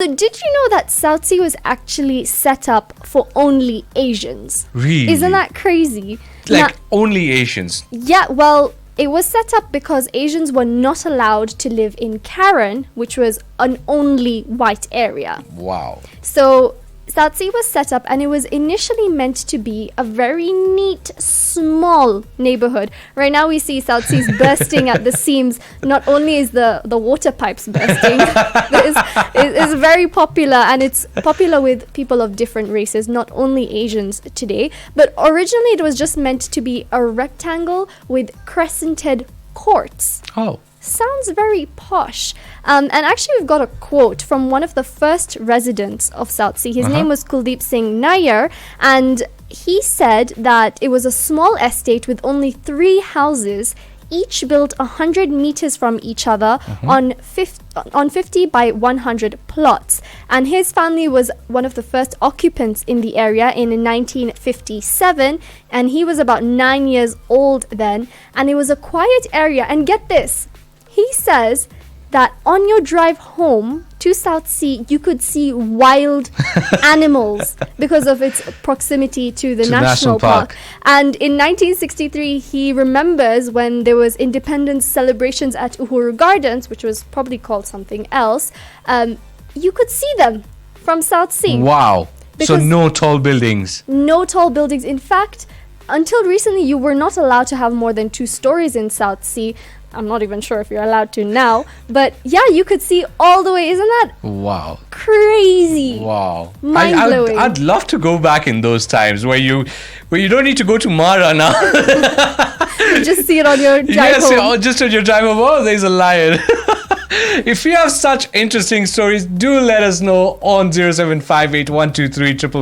So did you know that South Sea was actually set up for only Asians? Really? Isn't that crazy? Like only Asians? Yeah, well, it was set up because Asians were not allowed to live in Karen, which was an only white area. Wow. So South Sea was set up, and it was initially meant to be a very neat, small neighborhood. Right now we see South Sea's bursting at the seams. Not only is the water pipes bursting, it's very popular, and it's popular with people of different races, not only Asians today. But originally it was just meant to be a rectangle with crescented courts. Oh. Sounds very posh. And actually, we've got a quote from one of the first residents of South Sea. His name was Kuldeep Singh Nair, and he said that it was a small estate with only 3 houses, each built 100 meters from each other on 50 by 100 plots. And his family was one of the first occupants in the area in 1957, and he was about 9 years old then. And it was a quiet area. And get this, he says that on your drive home to South Sea, you could see wild animals because of its proximity to the National Park. And in 1963, he remembers when there was independence celebrations at Uhuru Gardens, which was probably called something else, you could see them from South Sea. Wow. So Because no tall buildings. no tall buildings. In fact, until recently, you were not allowed to have more than 2 stories in South Sea. I'm not even sure if you're allowed to now. But yeah, you could see all the way. Isn't that Wow. crazy? Wow. Mind-blowing. I'd love to go back in those times where you don't need to go to Mara now. You just see it on your drive Yes, home. just on your drive home. Oh, there's a lion. If you have such interesting stories, do let us know on 0758 123